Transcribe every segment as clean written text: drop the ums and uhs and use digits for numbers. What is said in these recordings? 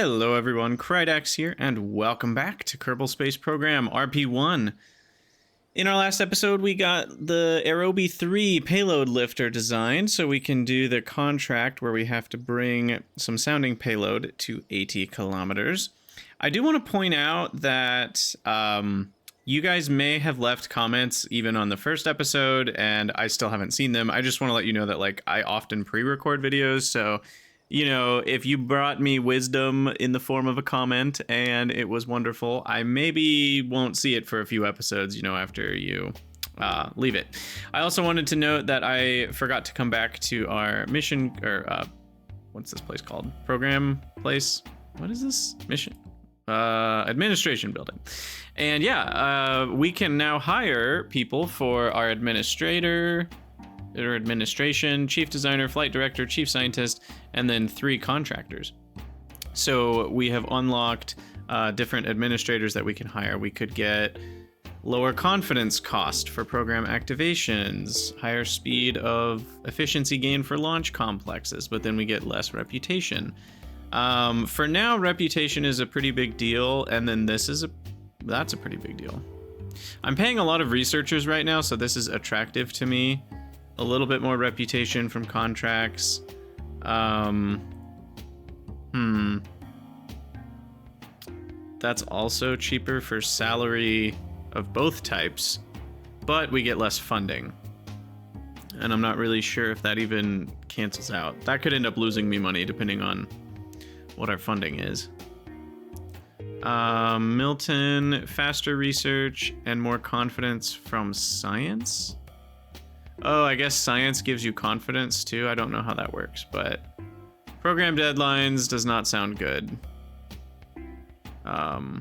Hello everyone, Krydax here, and welcome back to Kerbal Space Program RP-1. In our last episode, we got the Ep.3 payload lifter designed, so we can do the contract where we have to bring some sounding payload to 80 kilometers. I do want to point out that you guys may have left comments even on the first episode, and I still haven't seen them. I just want to let you know that I often pre-record videos, so you know, if you brought me wisdom in the form of a comment and it was wonderful, I maybe won't see it for a few episodes, after you leave it. I also wanted to note that I forgot to come back to our mission, or what's this place called? Program place? What is this? Mission? Administration building. And yeah, we can now hire people for our administration, chief designer, flight director, chief scientist, and then 3 contractors. So we have unlocked different administrators that we can hire. We could get lower confidence cost for program activations, higher speed of efficiency gain for launch complexes, but then we get less reputation. For now, reputation is a pretty big deal, and then that's a pretty big deal. I'm paying a lot of researchers right now, so this is attractive to me. A little bit more reputation from contracts. That's also cheaper for salary of both types, but we get less funding. And I'm not really sure if that even cancels out. That could end up losing me money depending on what our funding is. Milton, faster research and more confidence from science. Oh, I guess science gives you confidence too. I don't know how that works, but program deadlines does not sound good. Yeah,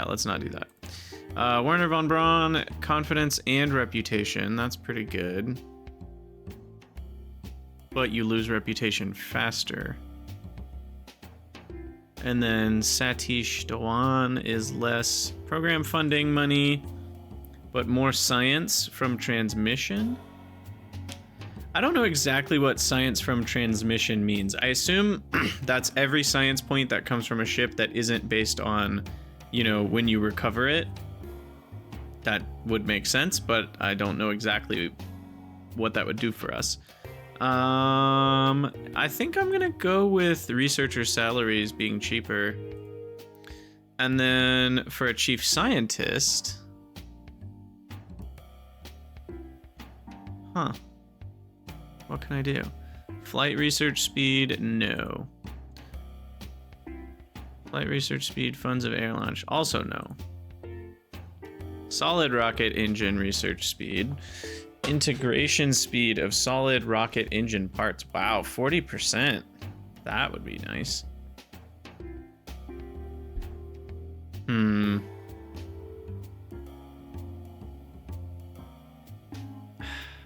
let's not do that. Werner von Braun, confidence and reputation. That's pretty good. But you lose reputation faster. And then Satish Dhawan is less program funding money, but more science from transmission? I don't know exactly what science from transmission means. I assume that's every science point that comes from a ship that isn't based on, when you recover it. That would make sense, but I don't know exactly what that would do for us. I think I'm gonna go with researcher salaries being cheaper. And then for a chief scientist... Huh. What can I do? Flight research speed? No. Flight research speed, funds of air launch? Also no. Solid rocket engine research speed. Integration speed of solid rocket engine parts. Wow, 40%. That would be nice.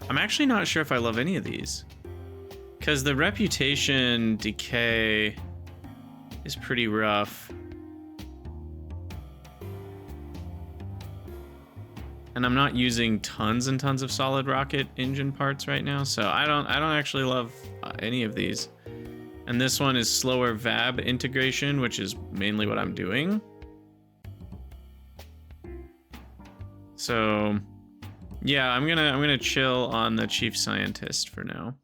I'm actually not sure if I love any of these, because the reputation decay is pretty rough, and I'm not using tons and tons of solid rocket engine parts right now, so I don't actually love any of these. And this one is slower VAB integration, which is mainly what I'm doing. So yeah, I'm gonna chill on the chief scientist for now.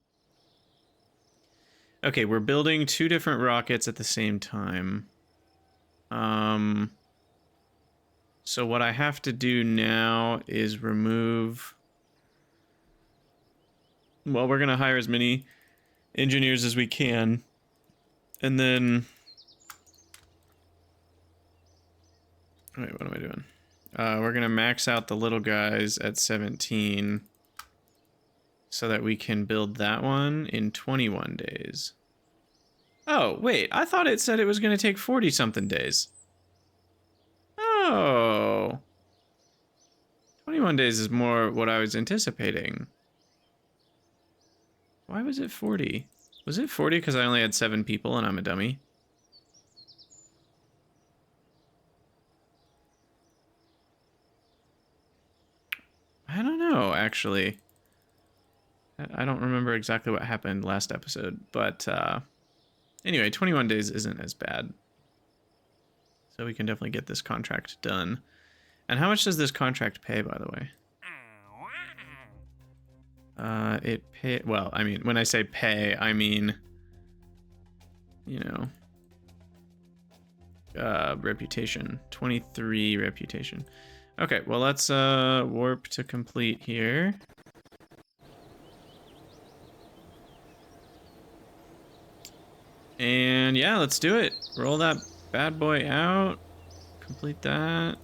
Okay, we're building 2 different rockets at the same time. So what I have to do now is remove... Well, we're gonna hire as many engineers as we can. And then... Wait, what am I doing? We're gonna max out the little guys at 17 so that we can build that one in 21 days. Oh, wait, I thought it said it was gonna take 40-something days. Oh. 21 days is more what I was anticipating. Why was it 40? Was it 40 because I only had 7 people and I'm a dummy? I don't know, actually. I don't remember exactly what happened last episode, but Anyway, 21 days isn't as bad. So we can definitely get this contract done. And how much does this contract pay, by the way? Well, I mean, when I say pay, I mean, you know, reputation. 23 reputation. Okay, well, let's warp to complete here. And yeah, let's do it. Roll that bad boy out. Complete that.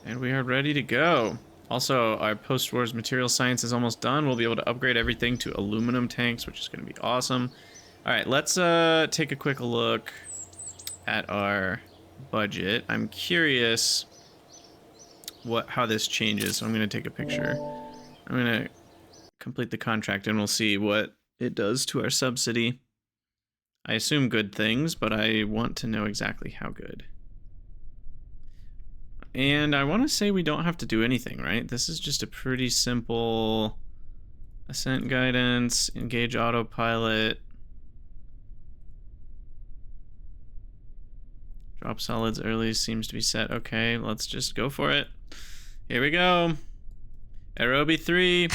And we are ready to go. Also, our post-wars material science is almost done. We'll be able to upgrade everything to aluminum tanks, which is going to be awesome. All right, let's take a quick look at our budget. I'm curious how this changes, so I'm going to take a picture. I'm going to complete the contract, and we'll see what it does to our subsidy. I assume good things, but I want to know exactly how good. And I want to say we don't have to do anything, right? This is just a pretty simple ascent guidance, engage autopilot, drop solids early seems to be set. Okay, let's just go for it. Here we go. Ep.3.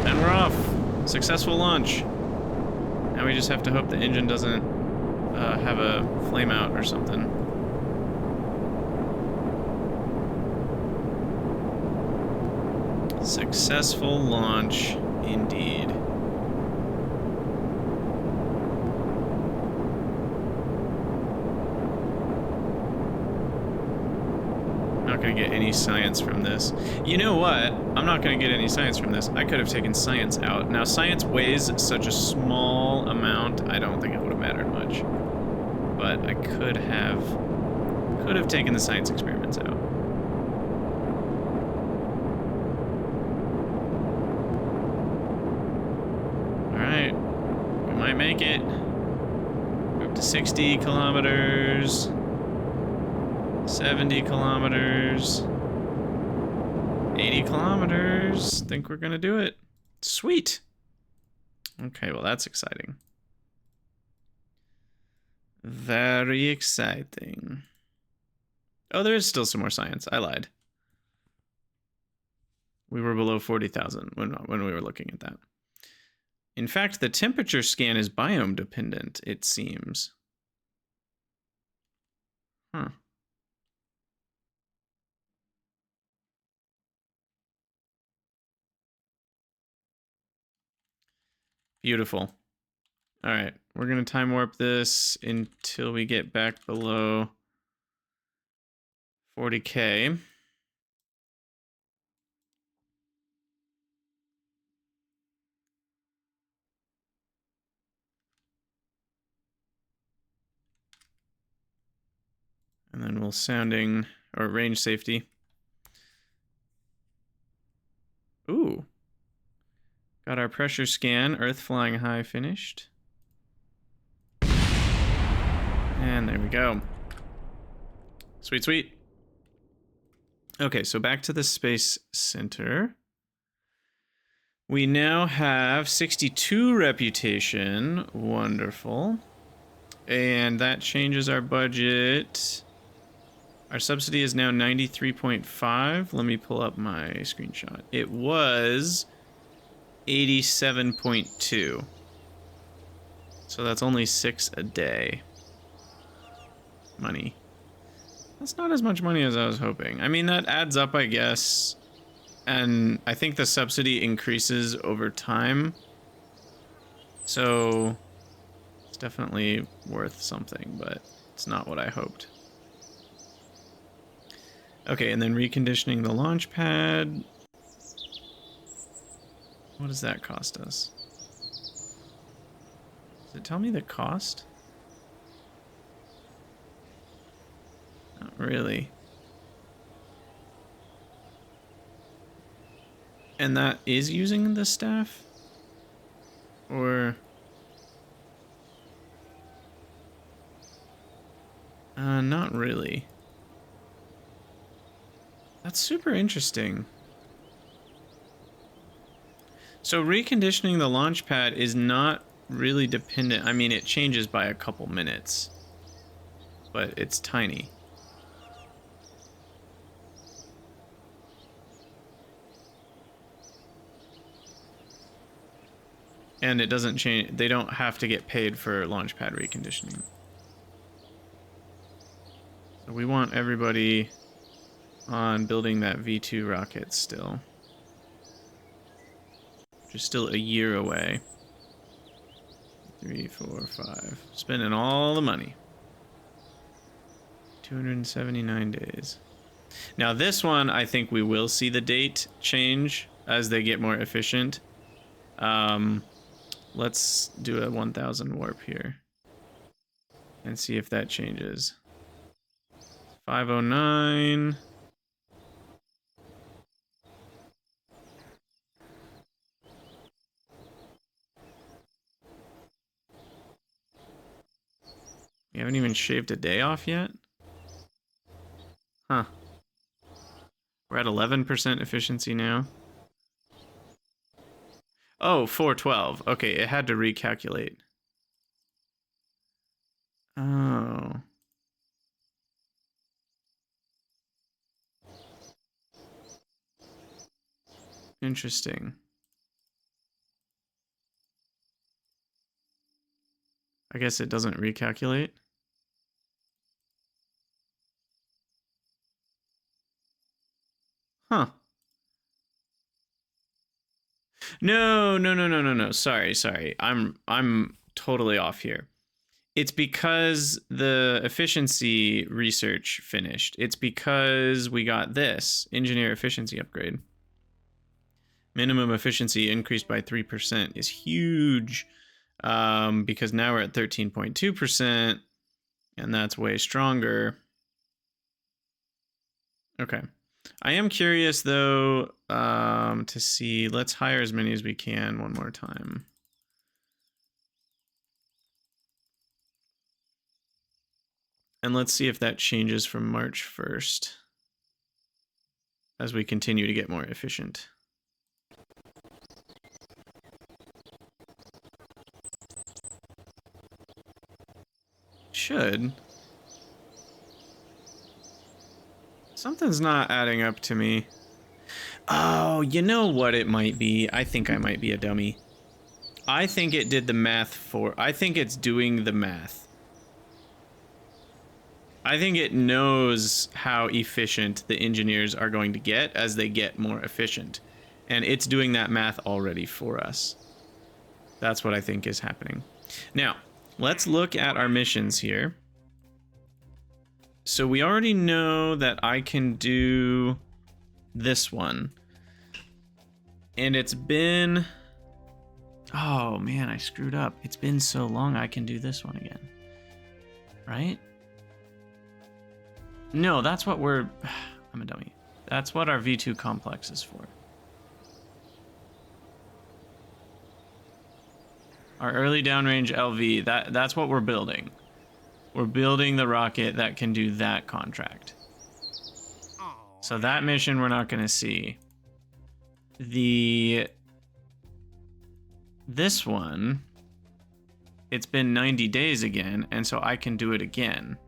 And we're off. Successful launch. Now we just have to hope the engine doesn't have a flame out or something. Successful launch, indeed. Not gonna get any science from this. You know what? I'm not gonna get any science from this. I could have taken science out. Now, science weighs such a small amount, I don't think it would have mattered much. But I could have taken the science experiments out. Alright, we might make it. We're up to 60 kilometers. 70 kilometers. 80 kilometers. Think we're gonna do it. Sweet. Okay, well that's exciting. Very exciting. Oh, there is still some more science. I lied. We were below 40,000 when we were looking at that. In fact, the temperature scan is biome dependent, it seems. Huh. Beautiful. All right, we're gonna time warp this until we get back below 40K. And then we'll sounding, or range safety. Ooh. Got our pressure scan, Earth flying high finished. And there we go. Sweet, sweet. Okay, so back to the Space Center. We now have 62 reputation. Wonderful. And that changes our budget. Our subsidy is now 93.5. Let me pull up my screenshot. It was 87.2. So that's only 6 a day. Money. That's not as much money as I was hoping. I mean, that adds up, I guess. And I think the subsidy increases over time. So it's definitely worth something, but it's not what I hoped. Okay, and then reconditioning the launch pad. What does that cost us? Does it tell me the cost? Not really. And that is using the staff? Or... not really. That's super interesting. So reconditioning the launch pad is not really dependent. I mean, it changes by a couple minutes, but it's tiny. And it doesn't change. They don't have to get paid for launch pad reconditioning. So we want everybody on building that V-2 rocket still. Which is still a year away. 3, 4, 5. Spending all the money. 279 days. Now this one, I think we will see the date change as they get more efficient. Let's do a 1000 warp here. And see if that changes. 509. We haven't even shaved a day off yet? Huh. We're at 11% efficiency now. Oh, 412. Okay, it had to recalculate. Oh. Interesting. I guess it doesn't recalculate. Huh. No. Sorry. I'm totally off here. It's because the efficiency research finished. It's because we got this engineer efficiency upgrade. Minimum efficiency increased by 3% is huge, because now we're at 13.2%, and that's way stronger. Okay. I am curious, though, to see. Let's hire as many as we can one more time. And let's see if that changes from March 1st as we continue to get more efficient. Should. Something's not adding up to me. Oh, you know what it might be? I think I might be a dummy. I think it did the math for... I think it's doing the math. I think it knows how efficient the engineers are going to get as they get more efficient. And it's doing that math already for us. That's what I think is happening. Now, let's look at our missions here. So we already know that I can do this one. And it's been... Oh, man, I screwed up. It's been so long I can do this one again. Right? No, that's what we're... I'm a dummy. That's what our V-2 complex is for. Our early downrange LV, that's what we're building. We're building the rocket that can do that contract. So that mission we're not going to see. This one, it's been 90 days again, and so I can do it again.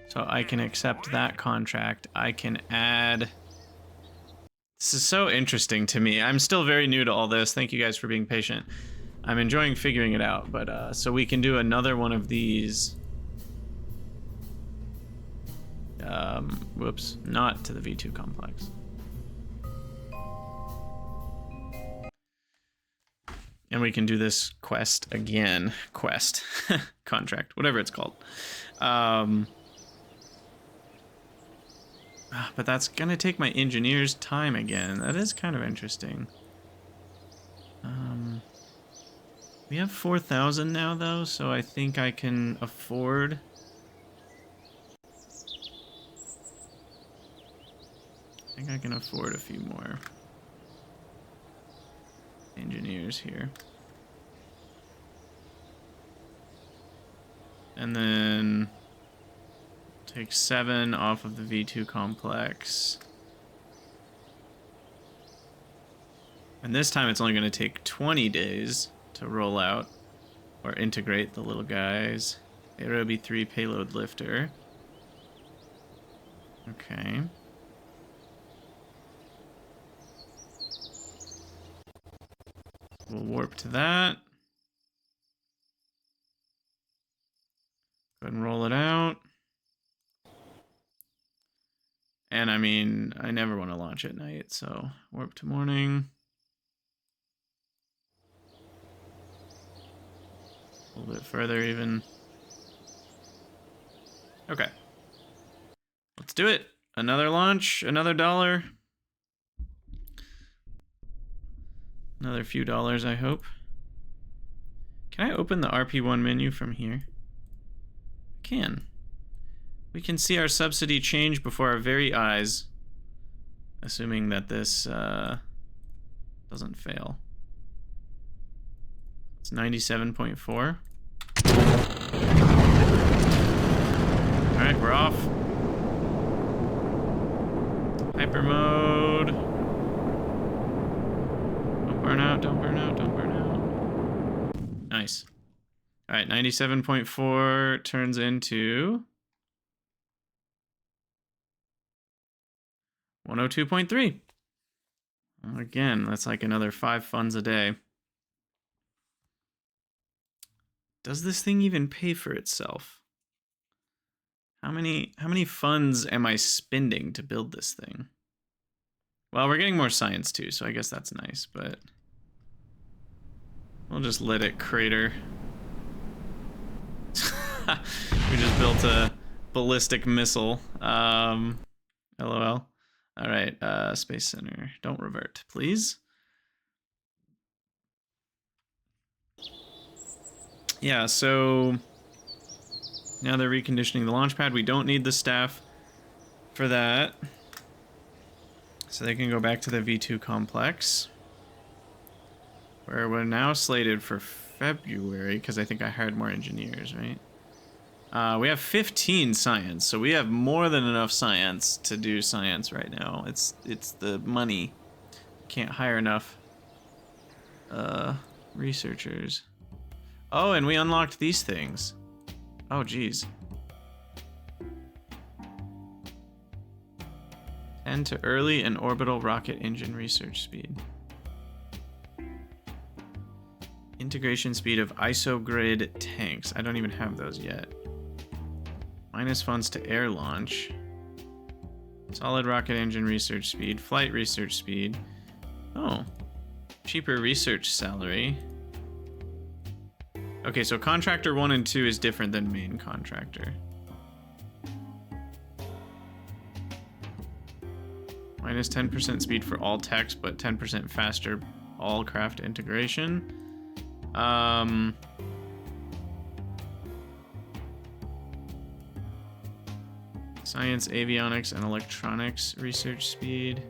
So I can accept that contract. I can add... This is so interesting to me. I'm still very new to all this. Thank you guys for being patient. I'm enjoying figuring it out, but so we can do another one of these. Whoops, not to the V-2 complex. And we can do this quest again. Quest. Contract, whatever it's called. But that's gonna take my engineer's time again. That is kind of interesting. We have 4,000 now, though, so I think I can afford... I think I can afford a few more engineers here. And then take 7 off of the V-2 complex. And this time it's only going to take 20 days to roll out or integrate the little guys. Ep.3 payload lifter. Okay. We'll warp to that. Go ahead and roll it out. And I mean, I never want to launch at night, so warp to morning. A little bit further even. Okay. Let's do it. Another launch, another $1. Another few dollars, I hope. Can I open the RP-1 menu from here? I can. We can see our subsidy change before our very eyes. Assuming that this doesn't fail. It's 97.4. Alright, we're off. Hyper mode. Don't burn out, don't burn out, don't burn out. Nice. Alright, 97.4 turns into 102.3. Again, that's like another 5 funds a day. Does this thing even pay for itself? How many funds am I spending to build this thing? Well, we're getting more science too, so I guess that's nice, but we'll just let it crater. We just built a ballistic missile. LOL. All right, Space Center. Don't revert, please. Yeah, so now they're reconditioning the launch pad. We don't need the staff for that. So they can go back to the V-2 complex, where we're now slated for February, because I think I hired more engineers, right? We have 15 science, so we have more than enough science to do science right now. It's the money. Can't hire enough researchers. Oh, and we unlocked these things. Oh, geez. 10 to early and orbital rocket engine research speed. Integration speed of isogrid tanks. I don't even have those yet. Minus funds to air launch. Solid rocket engine research speed. Flight research speed. Oh. Cheaper research salary. Okay, so contractor 1 and 2 is different than main contractor. Minus 10% speed for all techs, but 10% faster all craft integration. Science, avionics, and electronics research speed.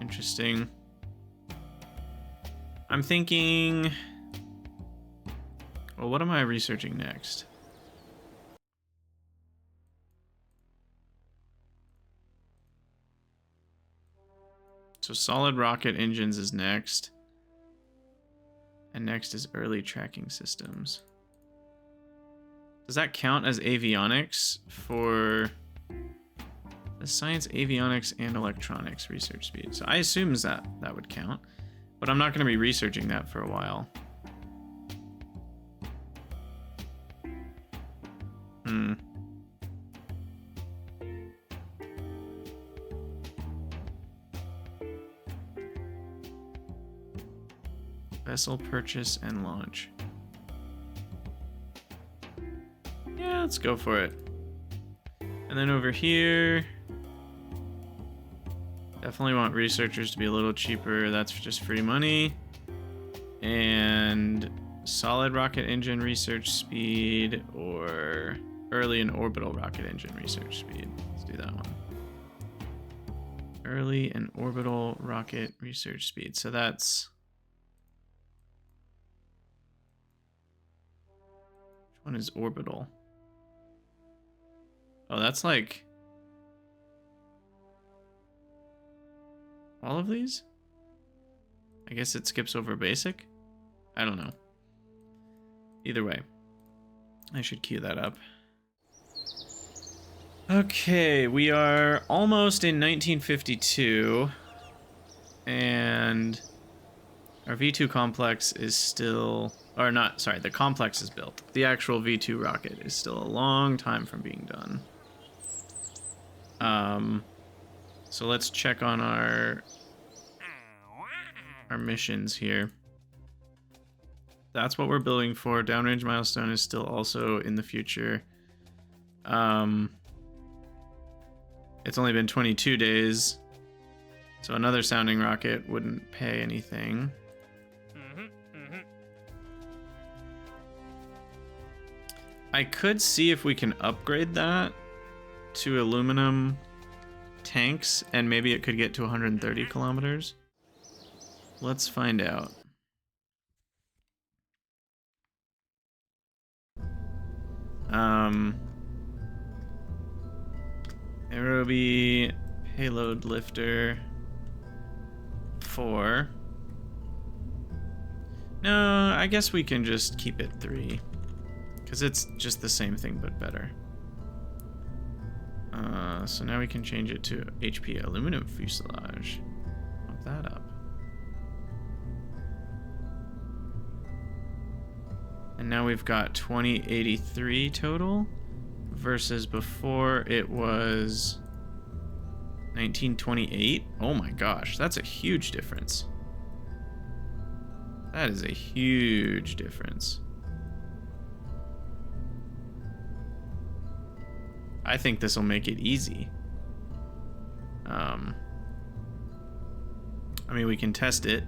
Interesting. I'm thinking... Well, what am I researching next? So solid rocket engines is next. And next is early tracking systems. Does that count as avionics for the science, avionics, and electronics research speed? So I assume that would count, but I'm not going to be researching that for a while. Vessel purchase and launch. Yeah, let's go for it. And then over here, definitely want researchers to be a little cheaper. That's just free money. And solid rocket engine research speed or early and orbital rocket engine research speed. Let's do that one. Early and orbital rocket research speed. So that's Which one is orbital? Oh, that's like all of these? I guess it skips over basic? I don't know. Either way, I should queue that up. Okay, we are almost in 1952, and our V-2 complex is still, or not, sorry, the complex is built. The actual V-2 rocket is still a long time from being done. So let's check on our missions here. That's what we're building for. Downrange milestone is still also in the future. It's only been 22 days, so another sounding rocket wouldn't pay anything. I could see if we can upgrade that to aluminum tanks, and maybe it could get to 130 kilometers. Let's find out. Aerobie payload lifter 4. No, I guess we can just keep it 3. Because it's just the same thing but better. So now we can change it to HP aluminum fuselage. Pump that up. And now we've got 2083 total, versus before it was 1928. Oh my gosh, that's a huge difference. That is a huge difference. I think this will make it easy. I mean, we can test it.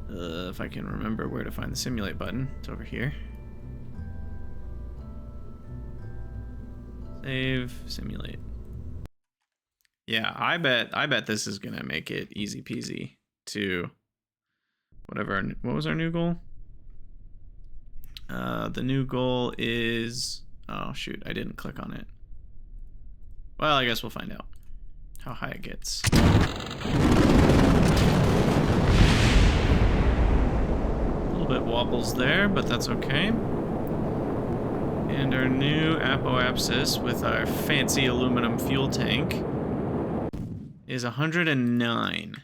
If I can remember where to find the simulate button. It's over here. Save, simulate. Yeah, I bet this is gonna make it easy peasy to whatever. What was our new goal? The new goal is, oh shoot, I didn't click on it. Well, I guess we'll find out how high it gets. A little bit wobbles there, but that's okay. And our new apoapsis with our fancy aluminum fuel tank is 109.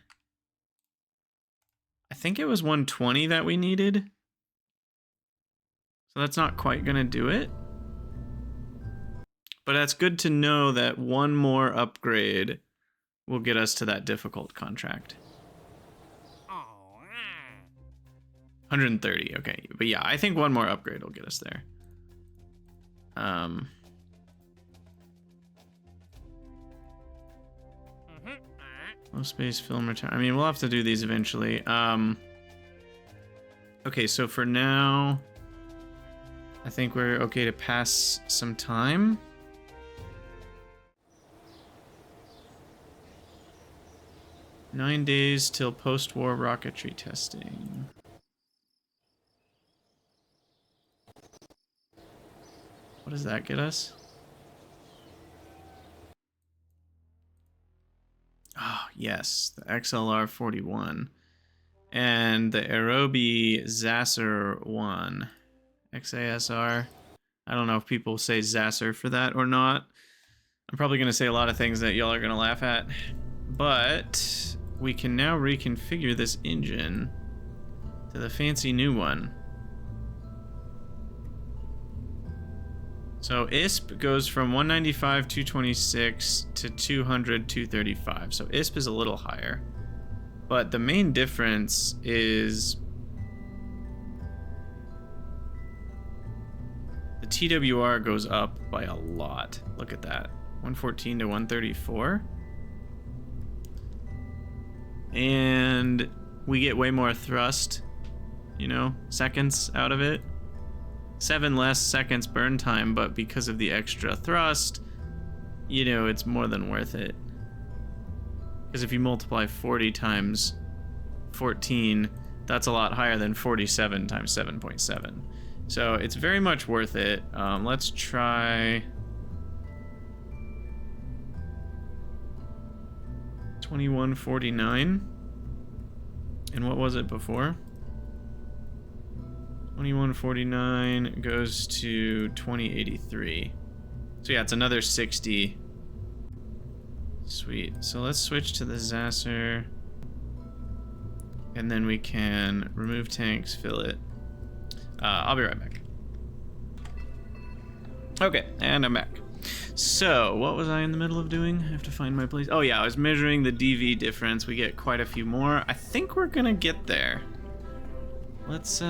I think it was 120 that we needed. So that's not quite gonna do it. But that's good to know that one more upgrade will get us to that difficult contract. 130, okay. But yeah, I think one more upgrade will get us there. Low space film return. I mean, we'll have to do these eventually. Okay, so for now, I think we're okay to pass some time. Nine days till post-war rocketry testing. What does that get us? Oh, yes, the XLR-41. And the Aerobie Zasser 1. XASR. I don't know if people say Zasser for that or not. I'm probably going to say a lot of things that y'all are going to laugh at. But we can now reconfigure this engine to the fancy new one. So ISP goes from 195, 226 to 200, 235. So ISP is a little higher. But the main difference is the TWR goes up by a lot. Look at that. 114 to 134. And we get way more thrust, you know, seconds out of it. 7 less seconds burn time, but because of the extra thrust, you know, it's more than worth it. Because if you multiply 40 times 14, that's a lot higher than 47 times 7.7. So it's very much worth it. Let's try 2149. And what was it before? 2149 goes to 2083. So yeah, it's another 60. Sweet. So let's switch to the Zasser. And then we can remove tanks, fill it. I'll be right back. Okay, and I'm back. So, what was I in the middle of doing? I have to find my place. Oh yeah, I was measuring the DV difference. We get quite a few more. I think we're gonna get there. Let's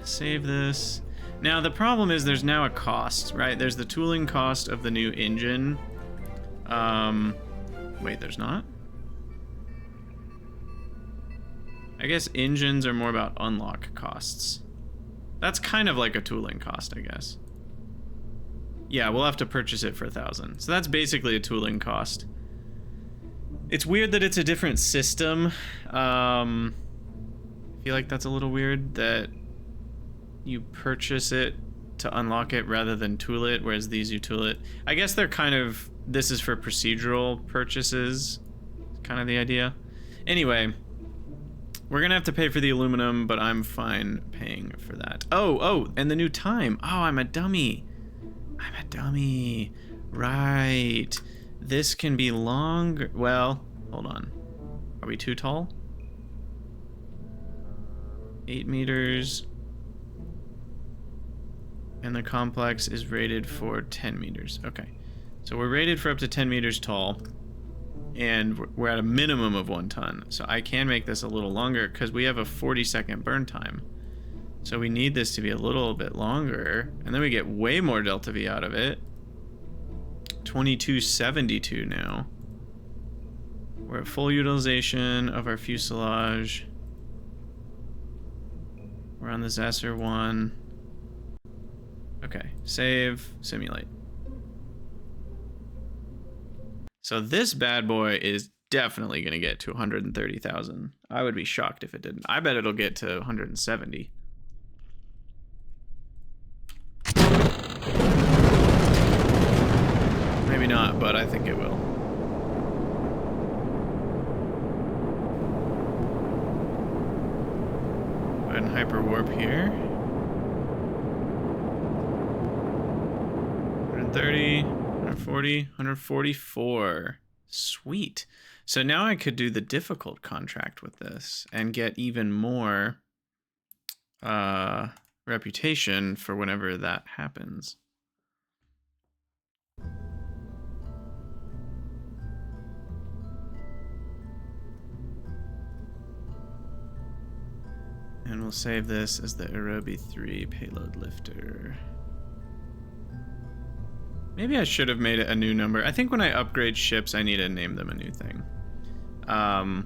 save this. Now the problem is there's now a cost, right? There's the tooling cost of the new engine. Wait, there's not? I guess engines are more about unlock costs. That's kind of like a tooling cost, I guess. Yeah, we'll have to purchase it for 1,000. So that's basically a tooling cost. It's weird that it's a different system. I feel like that's a little weird that you purchase it to unlock it rather than tool it, whereas these you tool it. I guess they're kind of, this is for procedural purchases, kind of the idea. Anyway, we're gonna have to pay for the aluminum, but I'm fine paying for that. Oh, and the new time. Oh, I'm a dummy. I'm a dummy. Right. This can be longer. Well, hold on. Are we too tall? 8 meters. And the complex is rated for 10 meters. Okay. So we're rated for up to 10 meters tall. And we're at a minimum of 1 ton. So I can make this a little longer because we have a 40-second burn time. So we need this to be a little bit longer. And then we get way more delta V out of it. 2272 now. We're at full utilization of our fuselage. We're on the Zasser 1. Okay, save, simulate. So this bad boy is definitely going to get to 130,000. I would be shocked if it didn't. I bet it'll get to 170. Maybe not, but I think it will. Go ahead and hyper warp here. 130, 140, 144. Sweet. So now I could do the difficult contract with this and get even more reputation for whenever that happens. And we'll save this as the Ep.3 payload lifter. Maybe I should have made it a new number. I think when I upgrade ships, I need to name them a new thing. And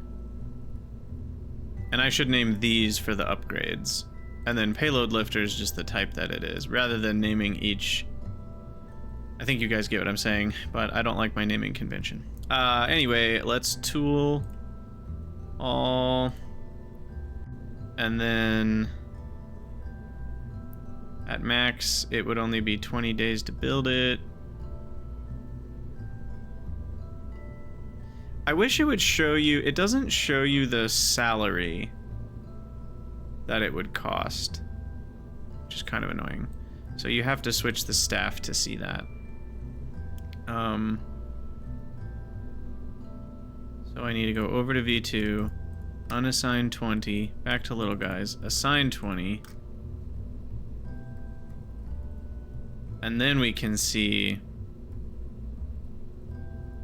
I should name these for the upgrades. And then payload lifter is just the type that it is, rather than naming each. I think you guys get what I'm saying, but I don't like my naming convention. Anyway, let's tool all. And then at max, it would only be 20 days to build it. I wish it would show you, it doesn't show you the salary that it would cost, which is kind of annoying. So you have to switch the staff to see that. So I need to go over to V2, unassign 20, back to little guys, assign 20. And then we can see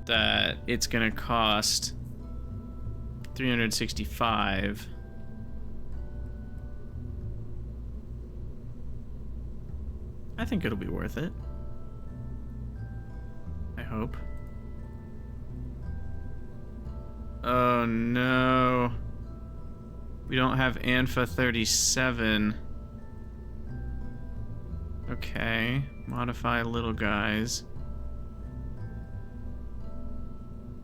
that it's gonna cost 365. I think it'll be worth it. I hope. Oh no. We don't have Anfa 37. Okay, modify little guys.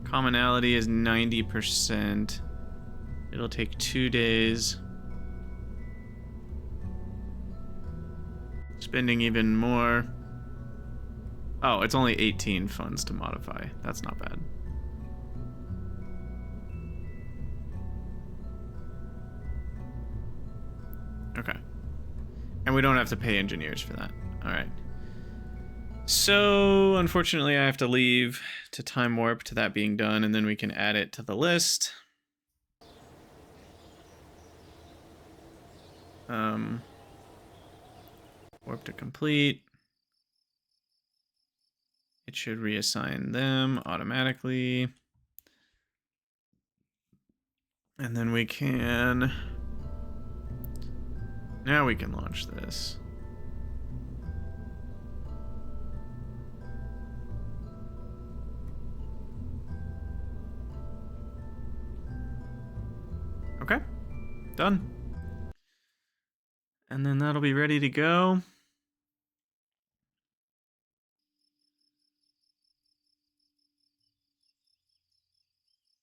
Commonality is 90%. It'll take 2 days. spending even more. Oh, it's only 18 funds to modify. That's not bad. Okay. And we don't have to pay engineers for that. All right. So, unfortunately, I have to leave to time warp to that being done, and then we can add it to the list. Warp to complete. It should reassign them automatically. And then we can... Now we can launch this. Okay, done. And then that'll be ready to go.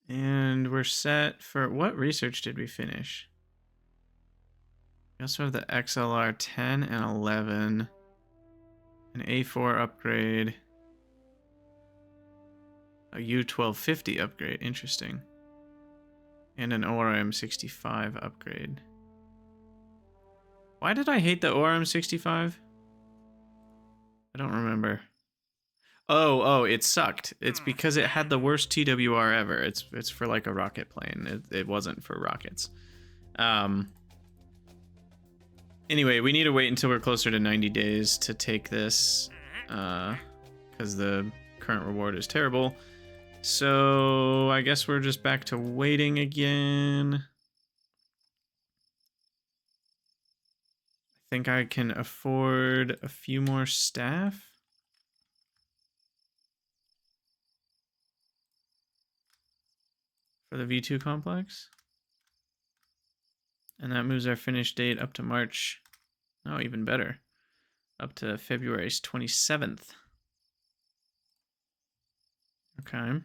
And we're set for... What research did we finish? We also have the XLR 10 and 11. An A4 upgrade. A U1250 upgrade. Interesting. And an ORM 65 upgrade. Why did I hate the ORM 65? I don't remember. Oh, it sucked. It's because it had the worst TWR ever. It's for like a rocket plane. It wasn't for rockets. Anyway, we need to wait until we're closer to 90 days to take this, because the current reward is terrible. So I guess we're just back to waiting again. I think I can afford a few more staff. For the V-2 complex. And that moves our finish date up to March. Oh, even better. Up to February 27th. Okay.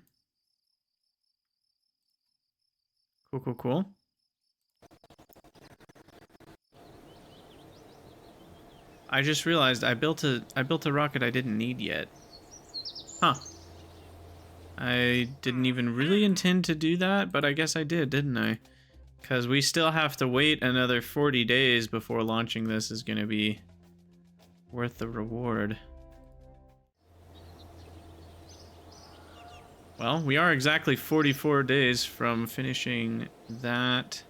Cool. I just realized I built a rocket I didn't need yet. Huh. I didn't even really intend to do that, but I guess I did, didn't I? Because we still have to wait another 40 days before launching this is going to be worth the reward. Well, we are exactly 44 days from finishing that.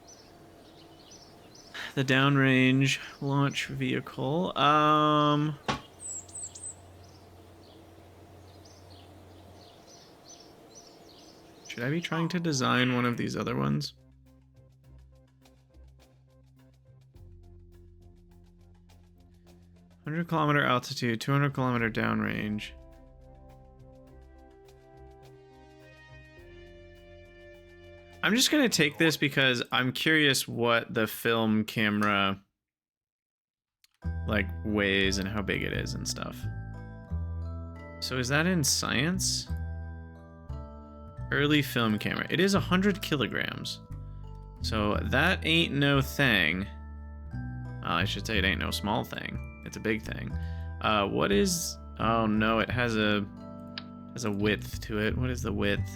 The downrange launch vehicle. Should I be trying to design one of these other ones? (100-kilometer altitude, 200-kilometer downrange). I'm just gonna take this because I'm curious what the film camera like weighs and how big it is and stuff. So is that in science? Early film camera. It is 100 kilograms. So that ain't no thing. I should say it ain't no small thing. It's a big thing. What is... Oh no, it has a width to it. What is the width?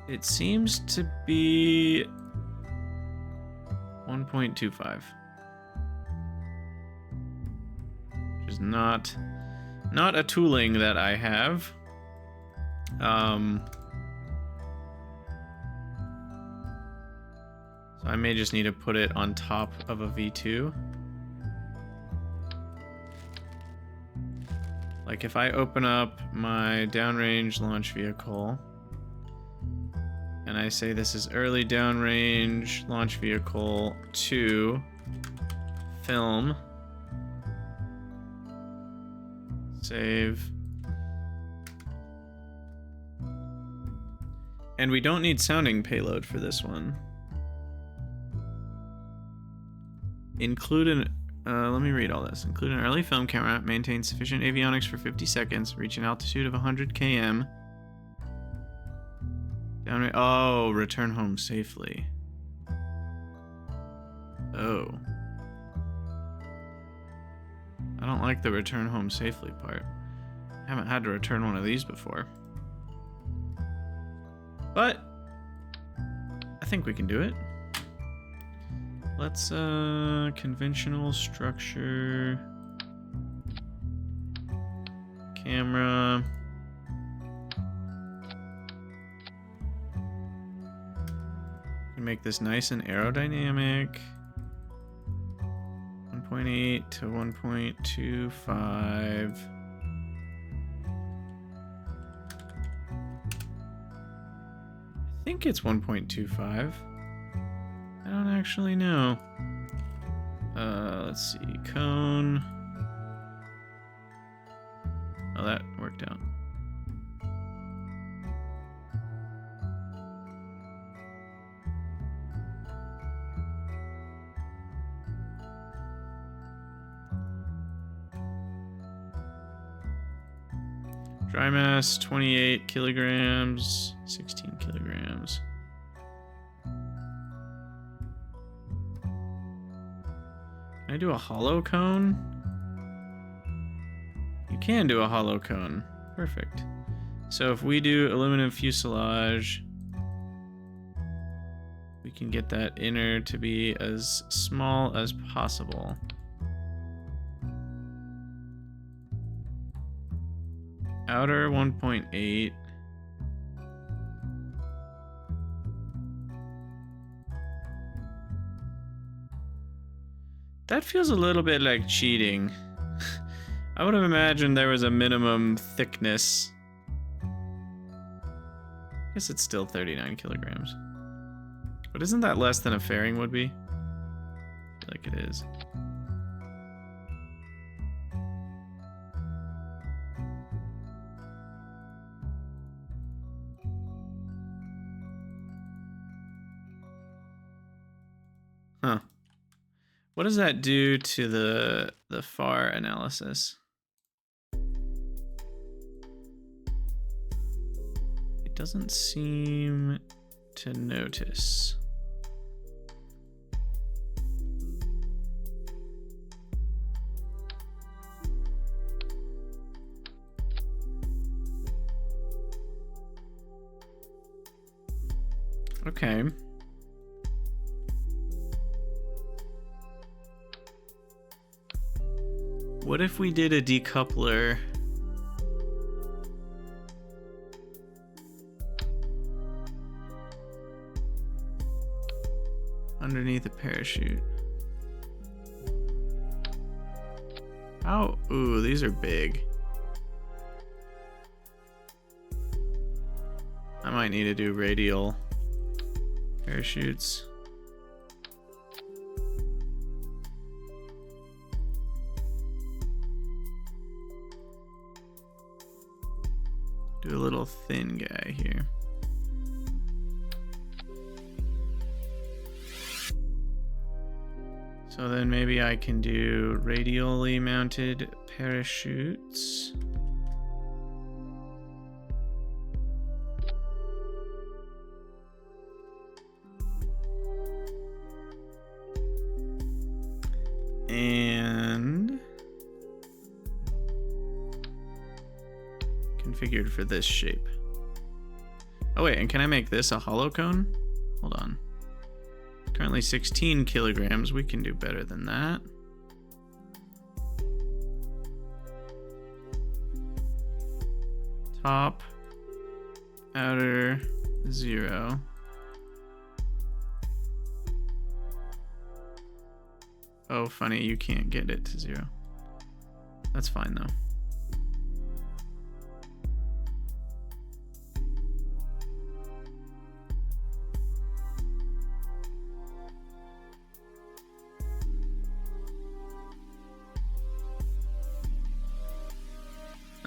It seems to be 1.25. Which is not a tooling that I have. So I may just need to put it on top of a V2. Like if I open up my downrange launch vehicle and I say this is early downrange launch vehicle 2 film, save. And we don't need sounding payload for this one. Include an, let me read all this. Include an early film camera, maintain sufficient avionics for 50 seconds, reach an altitude of 100 km. Oh, return home safely. Oh. don't like the return home safely part. I haven't had to return one of these before. But I think we can do it. Let's conventional structure, camera. Can make this nice and aerodynamic. 1.8 to 1.25. I think it's 1.25. I don't actually know. Let's see. Cone. Oh, that worked out. Dry mass, 28 kilograms, 16 kilograms. Can I do a hollow cone? You can do a hollow cone. Perfect. So if we do aluminum fuselage, we can get that inner to be as small as possible. Outer 1.8. That feels a little bit like cheating. I would have imagined there was a minimum thickness. I guess it's still 39 kilograms. But isn't that less than a fairing would be? I feel like it is. Huh. What does that do to the FAR analysis? It doesn't seem to notice. Okay. What if we did a decoupler? Underneath the parachute. How? Ooh, these are big. I might need to do radial parachutes. Do a little thin guy here. So then maybe I can do radially mounted parachutes. And configured for this shape. Oh wait, and can I make this a hollow cone? Hold on. Currently 16 kilograms. We can do better than that. Top, outer, 0. Oh, funny, you can't get it to 0. That's fine though.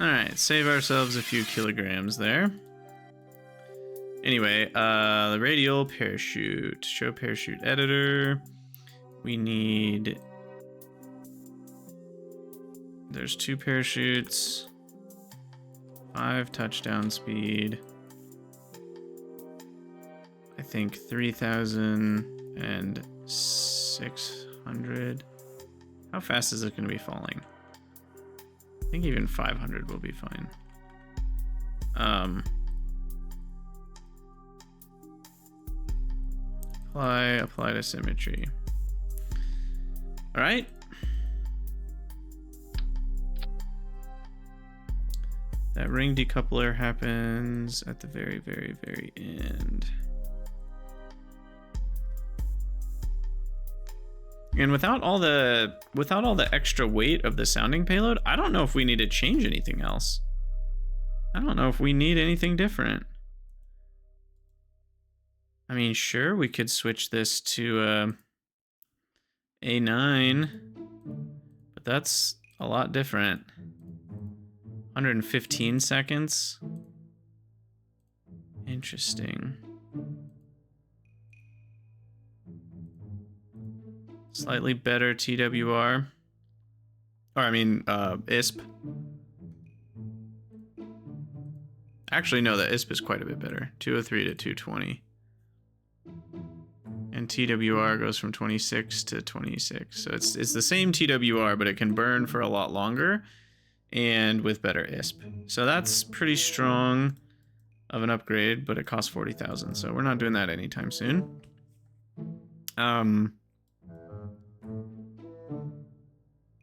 Alright, save ourselves a few kilograms there. Anyway, the radial parachute. Show parachute editor. We need... There's 2 parachutes. 5 touchdown speed. I think 3,600. How fast is it going to be falling? think even 500 will be fine. Apply to symmetry. All right. That ring decoupler happens at the very, very, very end. And without all the extra weight of the sounding payload, I don't know if we need to change anything else. I don't know if we need anything different. I mean, sure, we could switch this to A9, but that's a lot different. 115 seconds. Interesting. Slightly better TWR. Or I mean, ISP. Actually, no, the ISP is quite a bit better. 203 to 220. And TWR goes from 26 to 26. So it's the same TWR, but it can burn for a lot longer and with better ISP. So that's pretty strong of an upgrade, but it costs 40,000. So we're not doing that anytime soon.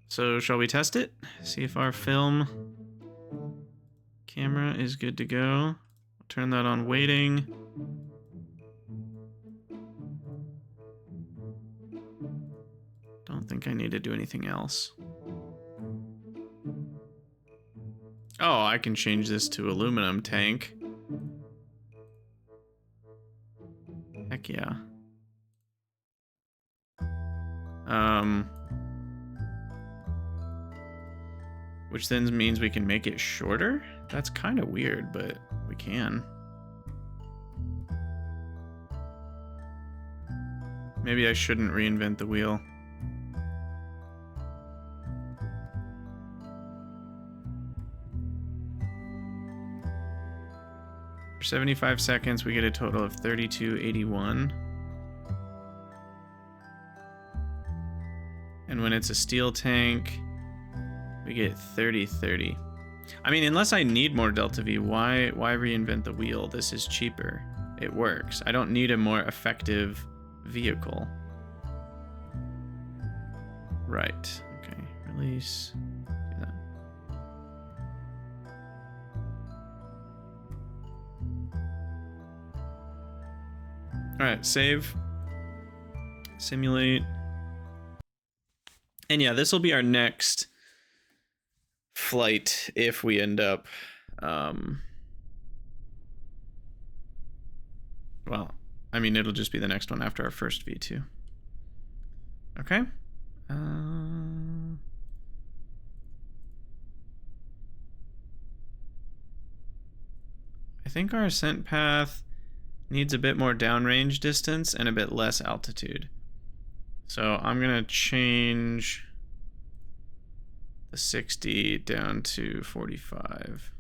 So shall we test it? See if our film camera is good to go. Turn that on waiting. Don't think I need to do anything else. Oh, I can change this to aluminum tank. Heck yeah. Which then means we can make it shorter? That's kind of weird, but we can. Maybe I shouldn't reinvent the wheel. For 75 seconds, we get a total of 3281. And when it's a steel tank, we get 3030. I mean, unless I need more delta V, why reinvent the wheel? This is cheaper. It works. I don't need a more effective vehicle. Right. Okay. Release. Do that. All right. Save. Simulate. And yeah, this will be our next flight if we end up well, I mean, it'll just be the next one after our first V2. Okay. I think our ascent path needs a bit more downrange distance and a bit less altitude. So I'm gonna change the 60 down to 45.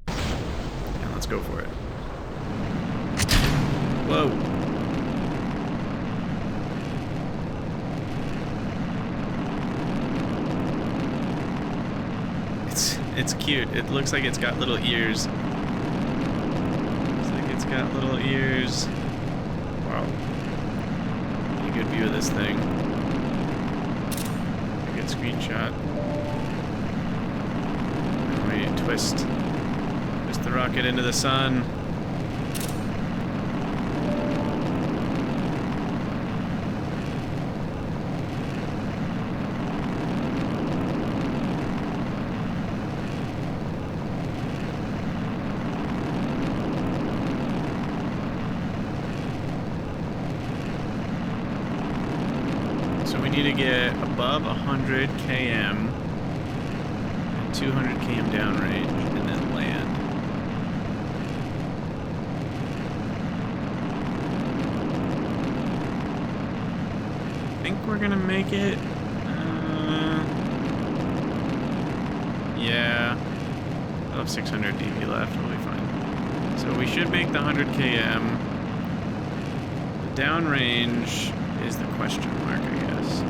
And let's go for it. Whoa. It's cute. It looks like it's got little ears. Looks like it's got little ears. Wow. Get a good view of this thing. Screenshot. And we twist the rocket into the sun. So we need to get above 100 km and 200 km downrange and then land. I think we're gonna make it. Yeah, I'll have 600 dB left, we'll be fine. So we should make the 100 km. The downrange is the question mark, I guess.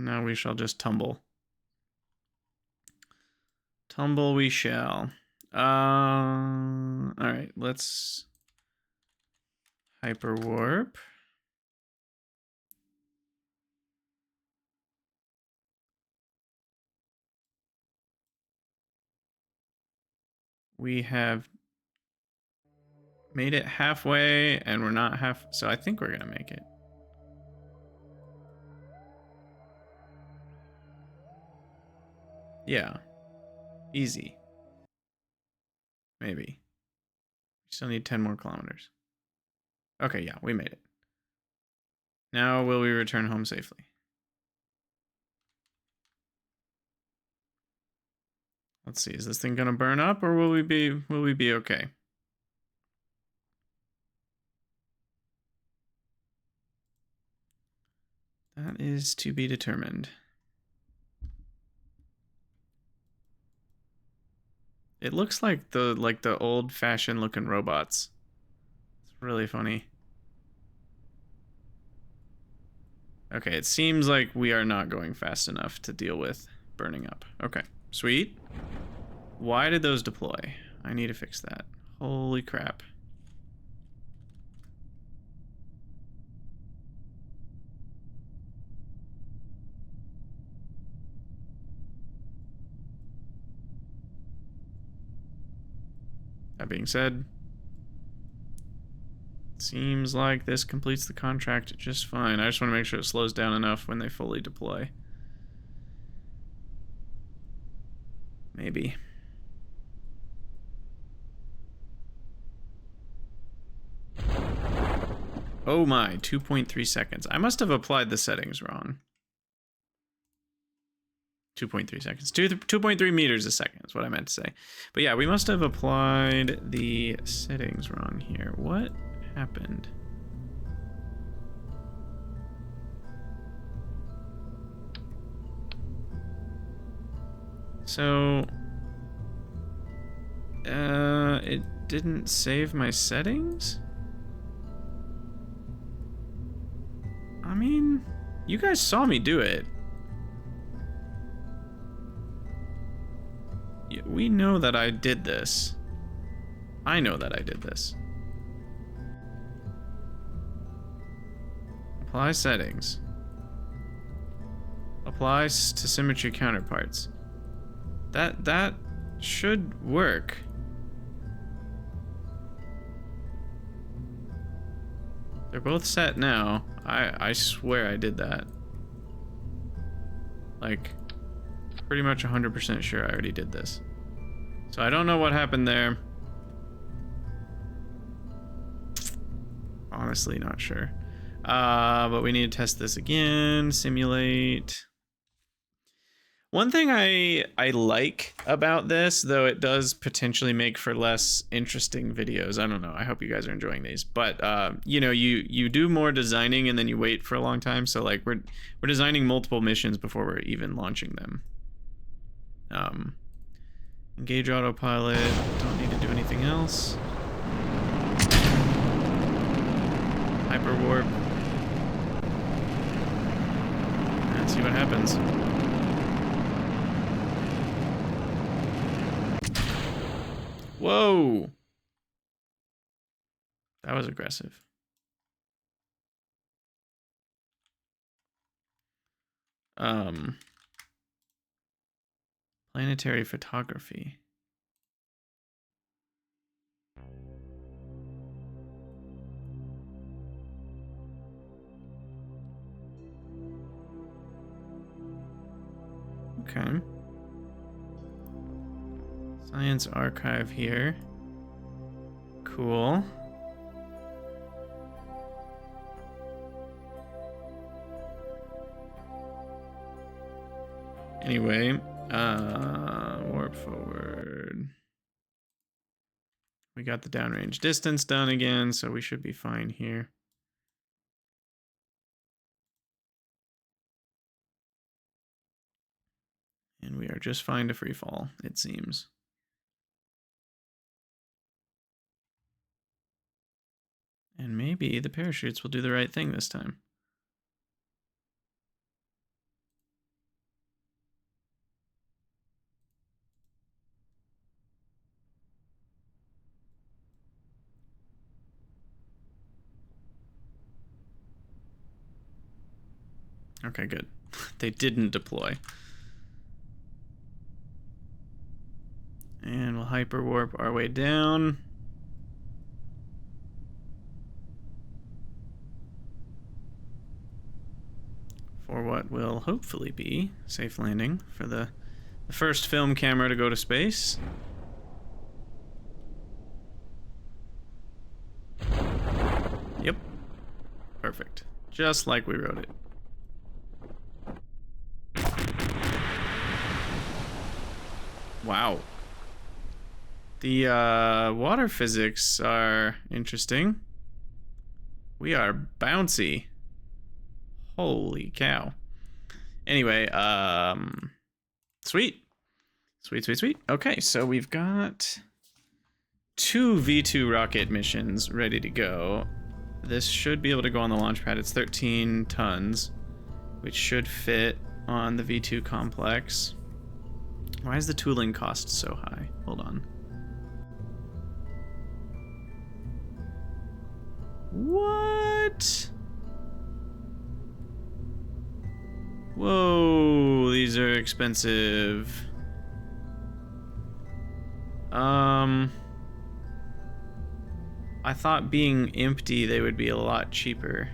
now we shall just tumble. Tumble we shall. Alright, let's hyperwarp. We have made it halfway, and we're not half, so I think we're gonna make it. Yeah. Easy. Maybe. We still need 10 more kilometers. Okay, yeah, we made it. Now will we return home safely? Let's see, is this thing gonna burn up, or will we be okay? That is to be determined. It looks like the old-fashioned looking robots. It's really funny. Okay, it seems like we are not going fast enough to deal with burning up. Okay, sweet. Why did those deploy? I need to fix that. Holy crap. That being said, seems like this completes the contract just fine. I just want to make sure it slows down enough when they fully deploy. Maybe. Oh my, 2.3 seconds. I must have applied the settings wrong. 2.3 seconds. 2.3 meters a second is what I meant to say. But yeah, we must have applied the settings wrong here. What happened? So, it didn't save my settings? I mean, you guys saw me do it. We know that I did this. I know that I did this. Apply settings. Applies to symmetry counterparts. That should work. They're both set now. I swear I did that. Like, pretty much 100% sure I already did this. So I don't know what happened there. Honestly, not sure. But we need to test this again. Simulate. One thing I like about this, though it does potentially make for less interesting videos. I don't know. I hope you guys are enjoying these. But you know, you do more designing and then you wait for a long time. So like we're designing multiple missions before we're even launching them. Engage autopilot. Don't need to do anything else. Hyperwarp. And see what happens. Whoa! That was aggressive. Planetary photography. Okay. Science archive here. Cool. Anyway, warp forward. We got the downrange distance done again, so we should be fine here. And we are just fine to free fall, it seems. And maybe the parachutes will do the right thing this time. Okay, good. They didn't deploy. And we'll hyperwarp our way down. For what will hopefully be safe landing for the first film camera to go to space. Yep. Perfect. Just like we wrote it. Wow. The water physics are interesting. We are bouncy. Holy cow. Anyway, sweet. Sweet. Okay, so we've got 2 V-2 rocket missions ready to go. This should be able to go on the launch pad. It's 13 tons, which should fit on the V-2 complex. Why is the tooling cost so high? Hold on. What? Whoa, these are expensive. I thought being empty they would be a lot cheaper.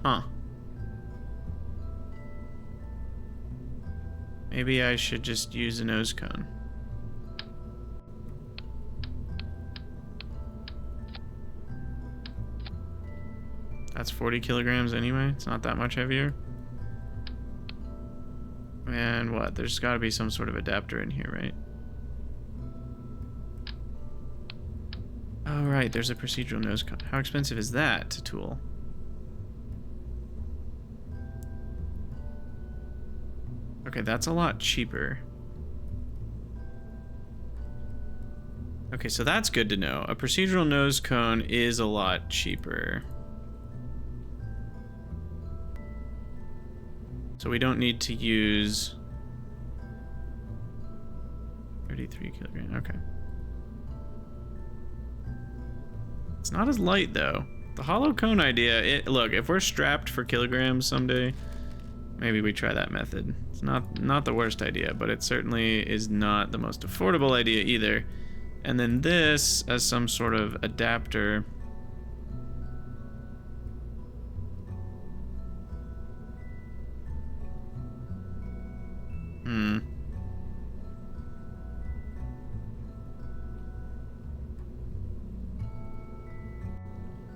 Huh. Maybe I should just use a nose cone. That's 40 kilograms anyway. It's not that much heavier. And what? There's got to be some sort of adapter in here, right? Oh, right. There's a procedural nose cone. How expensive is that to tool? Okay, that's a lot cheaper. Okay, so that's good to know. A procedural nose cone is a lot cheaper. So we don't need to use 33 kilograms. Okay. It's not as light though. The hollow cone idea, look, if we're strapped for kilograms someday, maybe we try that method. It's not the worst idea, but it certainly is not the most affordable idea either. And then this as some sort of adapter.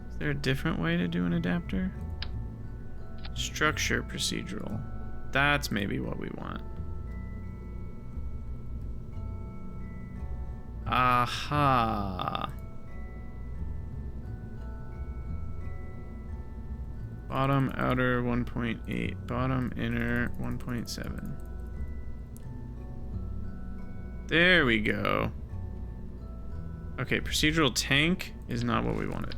Is there a different way to do an adapter? Structure procedural. That's maybe what we want. Aha. Bottom outer 1.8. Bottom inner 1.7. There we go. Okay, procedural tank is not what we wanted.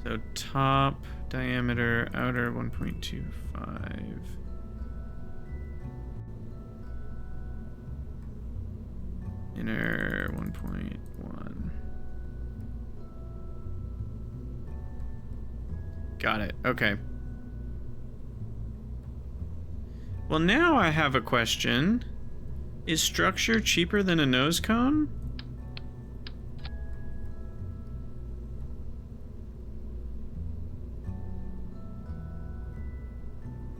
So top diameter, outer 1.25. Inner 1.1. Got it. Okay. Well, now I have a question. Is structure cheaper than a nose cone?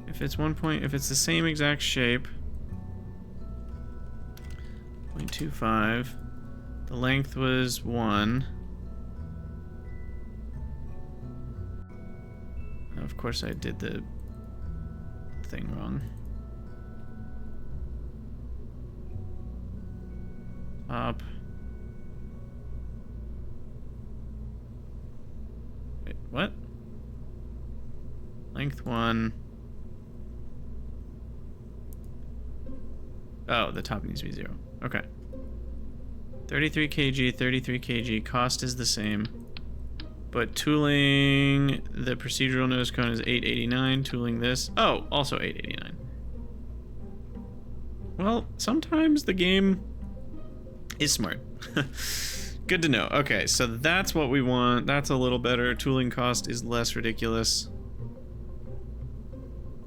If it's if it's the same exact shape, 0.25, the length was 1. Of course I did the thing wrong. Up. Wait, what? Length 1. Oh, the top needs to be 0. Okay. 33 kg, 33 kg. Cost is the same. But tooling the procedural nose cone is 889. Tooling this. Oh, also 889. Well, sometimes the game is smart. Good to know. Okay, so that's what we want. That's a little better. Tooling cost is less ridiculous.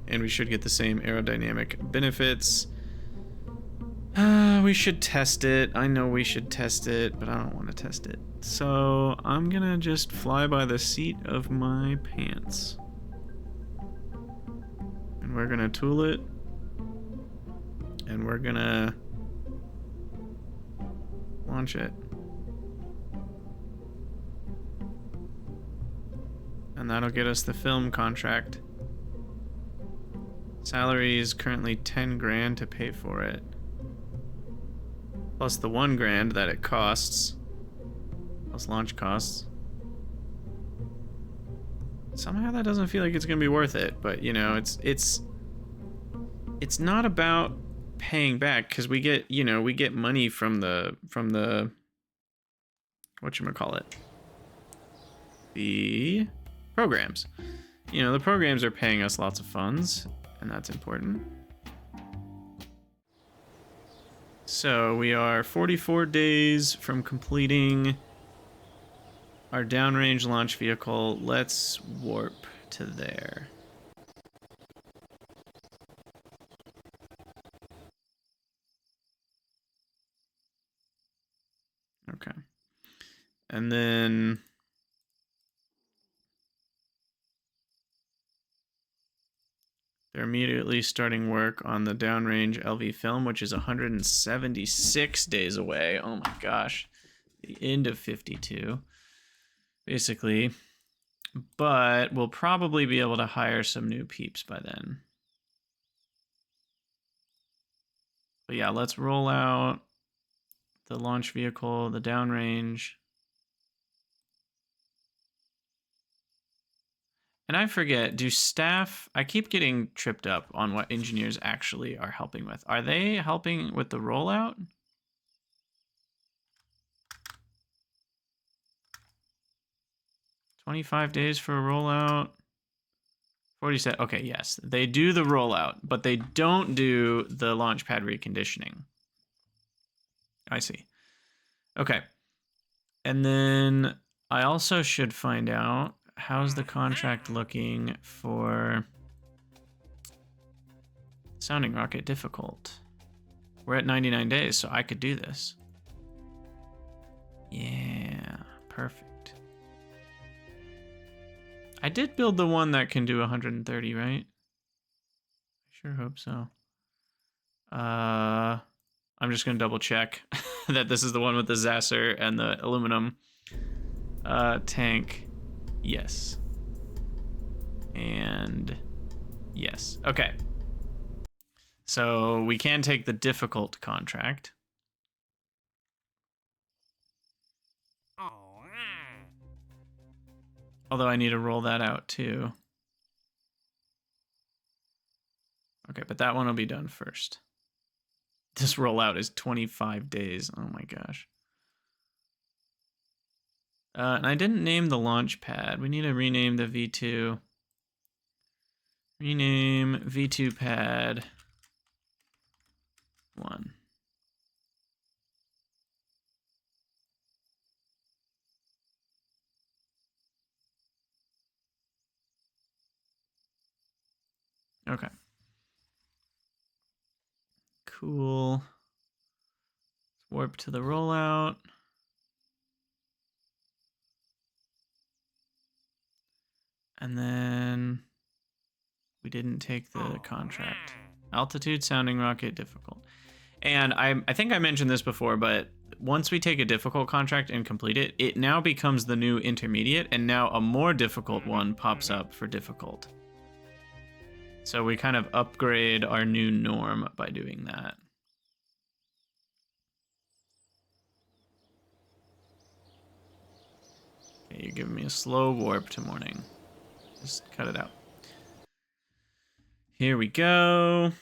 And we should get the same aerodynamic benefits. We should test it. I know we should test it, but I don't want to test it. So I'm gonna just fly by the seat of my pants. And we're gonna tool it. And we're gonna launch it. And that'll get us the film contract. Salary is currently 10 grand to pay for it. Plus the 1 grand that it costs. Plus launch costs. Somehow that doesn't feel like it's gonna be worth it, but you know, it's not about paying back, because we get, you know, we get money from the whatchamacallit, the programs. You know, the programs are paying us lots of funds, and that's important. So we are 44 days from completing our downrange launch vehicle. Let's warp to there. Okay. And then they're immediately starting work on the downrange LV film, which is 176 days away. Oh my gosh. The end of 52, basically. But we'll probably be able to hire some new peeps by then. But yeah, let's roll out the launch vehicle, the downrange. And I forget, do staff, I keep getting tripped up on what engineers actually are helping with. Are they helping with the rollout? $25 days for a rollout. 47, okay, yes. They do the rollout, but they don't do the launch pad reconditioning. I see. Okay. And then I also should find out, how's the contract looking for sounding rocket difficult? We're at 99 days, so I could do this. Yeah, perfect. I did build the one that can do 130, right? I sure hope so. I'm just gonna double check that this is the one with the Zasser and the aluminum tank. Yes. And yes. Okay. So we can take the difficult contract. Although I need to roll that out too. Okay, but that one will be done first. This rollout is 25 days. Oh my gosh. And I didn't name the launch pad. We need to rename the V-2. Rename V-2 pad 1. Okay. Cool. Let's warp to the rollout. And then we didn't take the contract. Altitude, sounding rocket, difficult. And I think I mentioned this before, but once we take a difficult contract and complete it, it now becomes the new intermediate, and now a more difficult one pops up for difficult. So we kind of upgrade our new norm by doing that. Okay, you're giving me a slow warp to morning. Just cut it out. Here we go.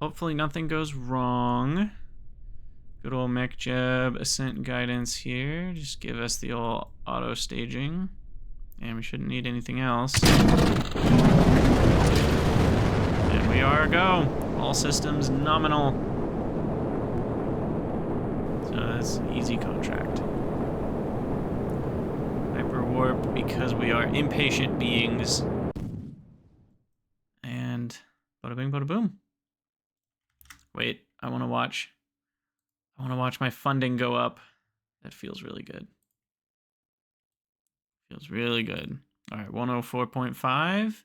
Hopefully nothing goes wrong. Good old MechJeb ascent guidance here. Just give us the old auto staging. And we shouldn't need anything else. And we are a go. All systems nominal. So that's an easy contract. Hyperwarp because we are impatient beings. And bada bing, bada boom. Wait, I want to watch my funding go up. That feels really good. Feels really good. All right, 104.5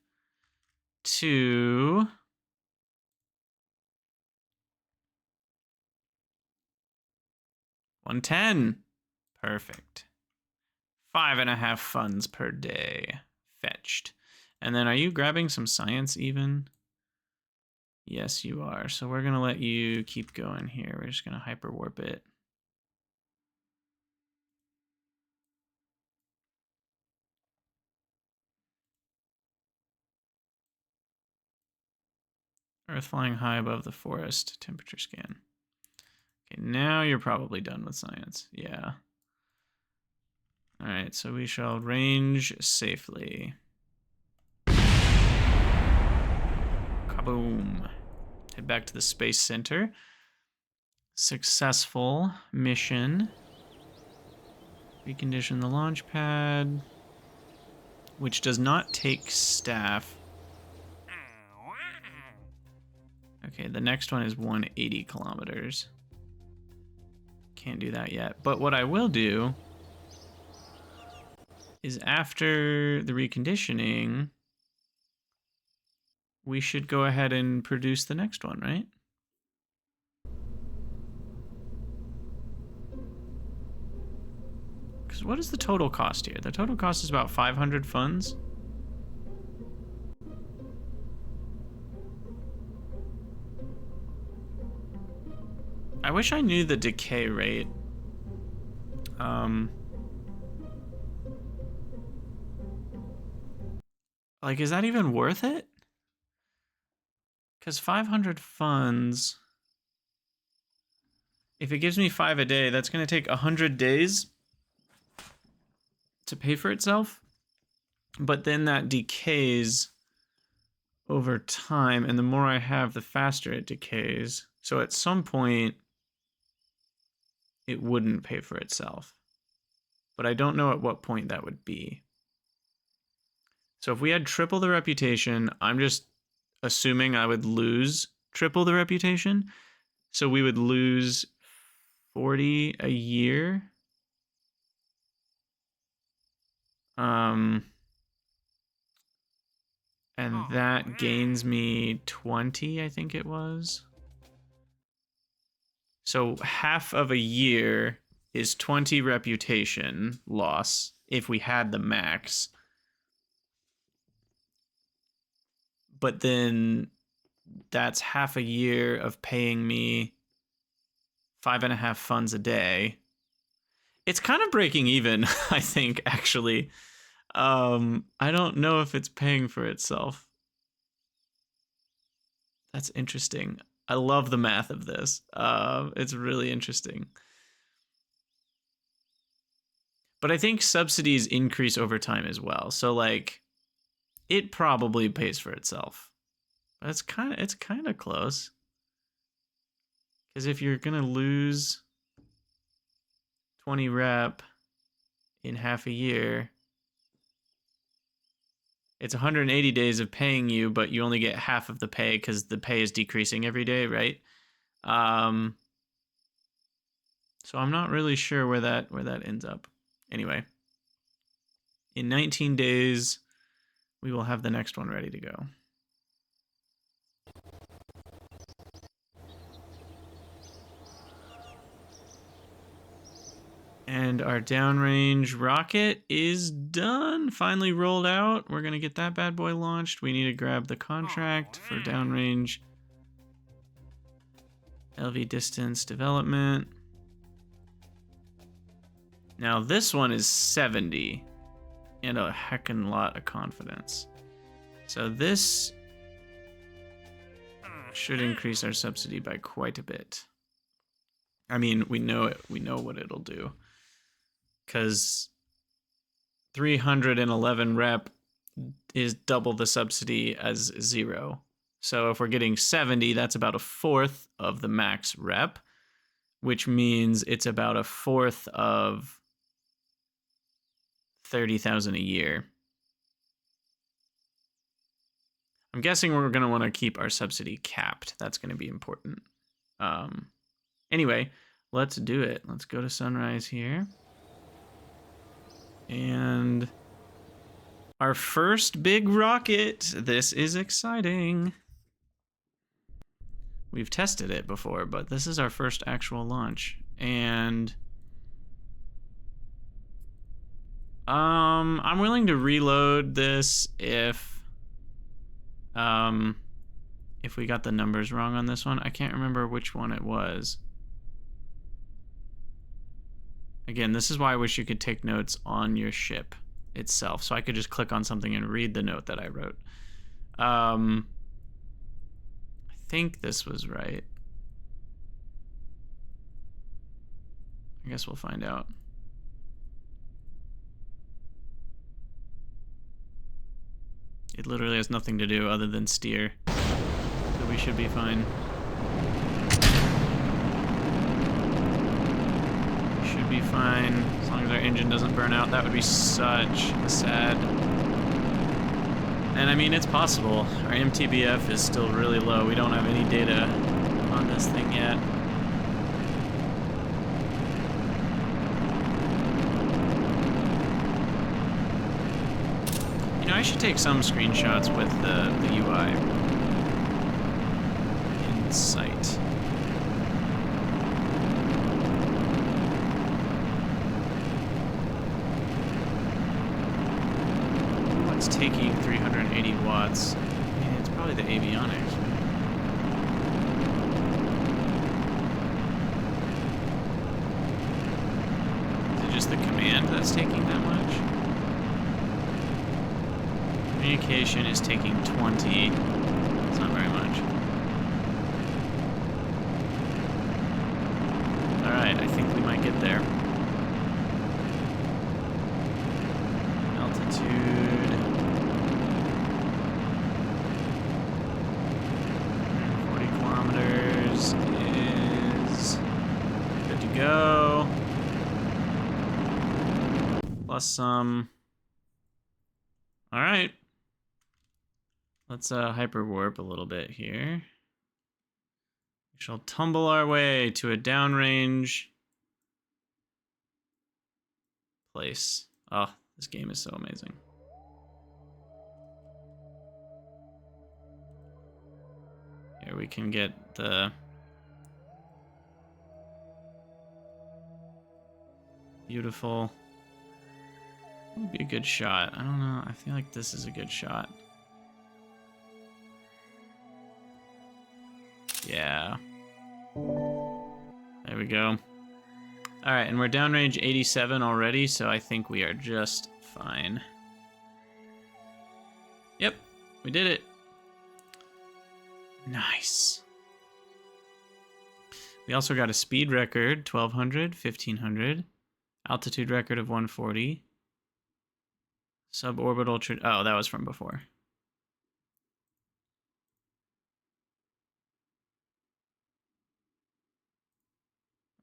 to 110. Perfect. 5.5 funds per day. Fetched. And then are you grabbing some science even? Yes, you are. So we're going to let you keep going here. We're just going to hyperwarp it. Earth flying high above the forest. Temperature scan. Okay, now you're probably done with science. Yeah. All right, so we shall range safely. Kaboom. Head back to the Space Center. Successful mission. Recondition the launch pad, which does not take staff. Okay, the next one is 180 kilometers. Can't do that yet. But what I will do is after the reconditioning, we should go ahead and produce the next one, right? Because what is the total cost here? The total cost is about 500 funds. I wish I knew the decay rate. Like, is that even worth it? Because 500 funds, if it gives me 5 a day, that's going to take 100 days to pay for itself. But then that decays over time, and the more I have, the faster it decays. So at some point, it wouldn't pay for itself. But I don't know at what point that would be. So if we had triple the reputation, I'm just assuming I would lose triple the reputation. So we would lose 40 a year. And that gains me 20, I think it was. So half of a year is 20 reputation loss if we had the max. But then that's half a year of paying me 5.5 funds a day. It's kind of breaking even, I think, actually. I don't know if it's paying for itself. That's interesting. I love the math of this. It's really interesting. But I think subsidies increase over time as well. So like, it probably pays for itself. But it's kind of close. Because if you're gonna lose 20 rep in half a year, it's 180 days of paying you, but you only get half of the pay because the pay is decreasing every day, right? So I'm not really sure where that ends up. Anyway, in 19 days, we will have the next one ready to go. And our downrange rocket is done. Finally rolled out. We're going to get that bad boy launched. We need to grab the contract for downrange. LV distance development. Now this one is 70 and a heckin' lot of confidence. So this should increase our subsidy by quite a bit. I mean, we know what it'll do. Because 311 rep is double the subsidy as 0. So if we're getting 70, that's about a fourth of the max rep, which means it's about a fourth of 30,000 a year. I'm guessing we're going to want to keep our subsidy capped. That's going to be important. Anyway, let's do it. Let's go to Sunrise here. And our first big rocket. This is exciting. We've tested it before, but this is our first actual launch. And I'm willing to reload this if we got the numbers wrong on this one. I can't remember which one it was. Again, this is why I wish you could take notes on your ship itself, so I could just click on something and read the note that I wrote. I think this was right. I guess we'll find out. It literally has nothing to do other than steer, so we should be fine. We should be fine, as long as our engine doesn't burn out. That would be such a sad... And I mean, it's possible. Our MTBF is still really low. We don't have any data on this thing yet. You know, I should take some screenshots with the UI in sight. What's taking 380 watts? I mean, it's probably the avionics, right? Is it just the command that's taking that much? Communication is taking 20. It's not very much. Alright, I think we might get there. Altitude. 140 kilometers is good to go. Plus some. Alright. Let's hyperwarp a little bit here. We shall tumble our way to a downrange place. Oh, this game is so amazing. Here we can get the beautiful. What would be a good shot? I don't know. I feel like this is a good shot. Yeah. There we go. Alright, and we're downrange 87 already, so I think we are just fine. Yep, we did it. Nice. We also got a speed record, 1200, 1500. Altitude record of 140. Suborbital, oh, that was from before.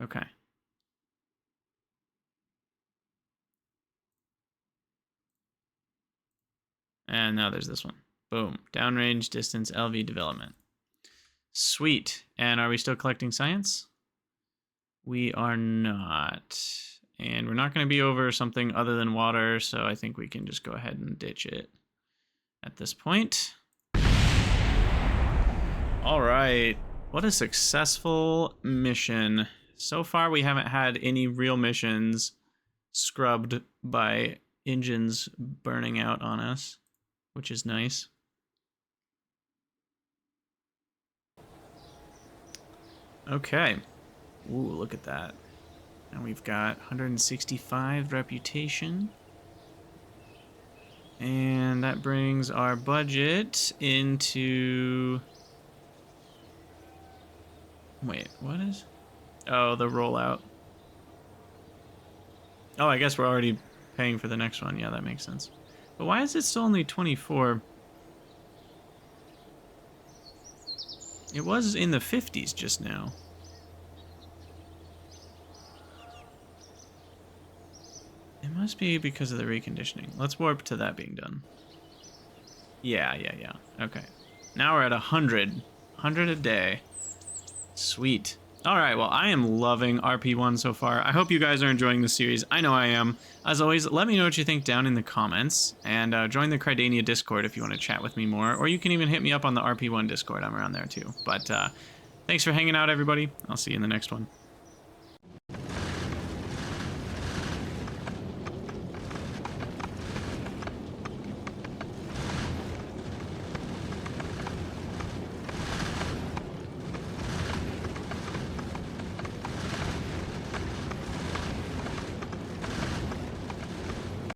Okay. And now there's this one. Boom. Downrange, distance, LV development. Sweet. And are we still collecting science? We are not. And we're not going to be over something other than water, so I think we can just go ahead and ditch it at this point. All right. What a successful mission. So far, we haven't had any real missions scrubbed by engines burning out on us, which is nice. Okay. Ooh, look at that. And we've got 165 reputation. And that brings our budget into... Wait, what is... Oh, the rollout. Oh, I guess we're already paying for the next one. Yeah, that makes sense. But why is it still only 24? It was in the 50s just now. It must be because of the reconditioning. Let's warp to that being done. Yeah. Okay. Now we're at 100. 100 a day. Sweet. Alright, well, I am loving RP1 so far. I hope you guys are enjoying the series. I know I am. As always, let me know what you think down in the comments. And join the Krydania Discord if you want to chat with me more. Or you can even hit me up on the RP1 Discord. I'm around there too. But thanks for hanging out, everybody. I'll see you in the next one.